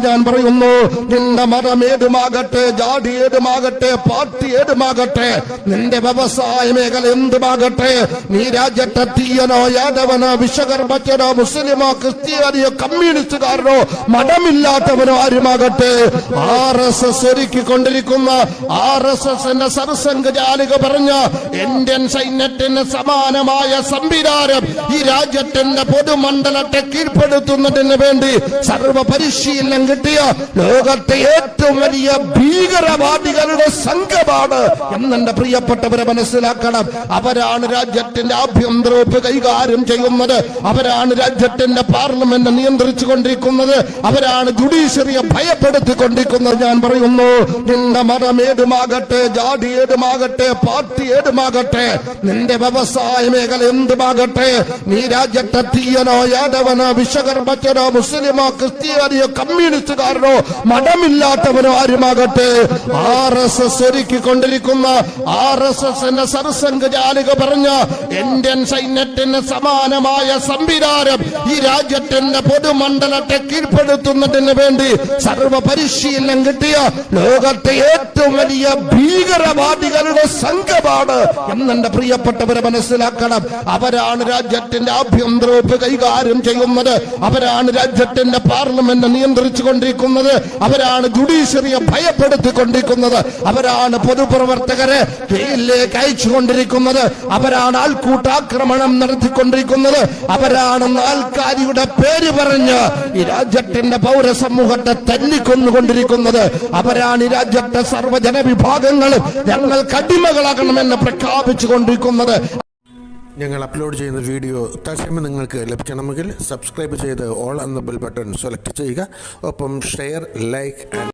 ഞാൻ പറയുന്നു, നിന്റെ മതം ഏതുമാകട്ടെ, ജാതി ഏതുമാകട്ടെ, പാർട്ടി ഏതുമാകട്ടെ, നിന്റെ വ്യവസായ മേഖല എന്തുമാകട്ടെ, നീ രാജ്യത്തെ തീയനോ യാദവനോ വിശ്വകർമ്മജ്ഞനോ മുസ്ലിമോ ക്രിസ്ത്യാനിയോ കമ്മ്യൂണിസ്റ്റുകാരനോ മതമില്ലാത്തവനോ ആരുമാകട്ടെ, RSS ഒരുക്കിക്കൊണ്ടിരിക്കുന്ന RSSന്റെ സർസംഘചാലിക പറഞ്ഞ ഇന്ത്യൻ സൈന്യത്തിന് സമാനമായ സംവിധാനം ഈ രാജ്യത്തിന്റെ പൊതുമണ്ഡലത്തെ കീഴ്പ്പെടുത്തുന്നതിന് വേണ്ടി സർവ പരിശീലനം കിട്ടിയ ലോകത്തെ ഏറ്റവും വലിയ ഭീകരവാദികളുടെ സംഘമാണ് എന്നെ പ്രിയപ്പെട്ടവരെ മനസ്സിലാക്കണം. അവരാണ് രാജ്യത്തിന്റെ ആഭ്യന്തര വകുപ്പ് കൈകാര്യം ചെയ്യുന്നത്, അവരാണ് രാജ്യത്തിന്റെ പാർലമെന്റ് നിയന്ത്രിച്ചു കൊണ്ടിരിക്കുന്നത്, അവരാണ് ജുഡീഷ്യറിയെ ഭയപ്പെടുത്തിക്കൊണ്ടിരിക്കുന്നത്. ഞാൻ പറയുന്നു, നിന്റെ മതം ഏതുമാകട്ടെ, ജാതി ഏതുമാകട്ടെ, പാർട്ടി ഏതുമാകട്ടെ, നിന്റെ വ്യവസായ മേഖല എന്തുമാകട്ടെ, നീ രാജ്യത്തെ തീയനോ യാദവനോ വിശ്വകർമ്മജ്ഞനോ മുസ്ലിമോ ക്രിസ്ത്യാനിയോ കമ്മ്യൂണിസ്റ്റുകാരനോ മതമില്ലാത്തവനോ ആരുമാകട്ടെ, RSS ഒരുക്കിക്കൊണ്ടിരിക്കുന്ന RSSന്റെ സർസംഘചാലിക പറഞ്ഞ ഇന്ത്യൻ സൈന്യത്തിന് സമാനമായ സംവിധാനം ഈ രാജ്യത്തിന്റെ പൊതുമണ്ഡലത്തെ കീഴ്പ്പെടുത്തുന്നതിന് വേണ്ടി സർവ പരിശീലനം കിട്ടിയ ലോകത്തെ ഏറ്റവും വലിയ ഭീകരവാദികളുടെ സംഘമാണ് എന്നെ പ്രിയപ്പെട്ടവരെ മനസ്സിലാക്കണം. അവരാണ് രാജ്യത്തിന്റെ ആഭ്യന്തര വകുപ്പ് കൈകാര്യം ചെയ്യുന്നത്, അവരാണ് രാജ്യത്തിന്റെ പാർലമെന്റ് നിയന്ത്രിച്ചു കൊണ്ടിരിക്കുന്നത്, അവരാണ് ജുഡീഷ്യറിയെ ഭയപ്പെടുത്തിക്കൊണ്ടിരിക്കുന്നത്, അവരാണ് പൊതുപ്രവർത്തകരെ ജയിലിലേക്ക് അയച്ചുകൊണ്ടിരിക്കുന്നത്, അവരാണ് ആൾക്കൂട്ടാക്രമണം നടത്തിക്കൊണ്ടിരിക്കുന്നത്, അവരാണ് നാൽക്കാരിയുടെ പേര് പറഞ്ഞ് ഈ രാജ്യത്തിന്റെ പൗരസമൂഹത്തെ തല്ലിക്കൊന്നുകൊണ്ടിരിക്കുന്നത്, അവരാണ് ഈ രാജ്യത്തെ സർവ്വജനവിഭാഗങ്ങളും ഞങ്ങൾക്ക് അടിമകളാകണമെന്ന് പ്രഖ്യാപിച്ചു കൊണ്ടിരിക്കുന്നത്. ഞങ്ങൾ അപ്ലോഡ് ചെയ്യുന്ന വീഡിയോ തത്സമയം നിങ്ങൾക്ക് ലഭിക്കണമെങ്കിൽ സബ്സ്ക്രൈബ് ചെയ്ത് ഓൾ എന്ന ബെൽ ബട്ടൺ സെലക്ട് ചെയ്യുക. ഒപ്പം ഷെയർ, ലൈക്ക്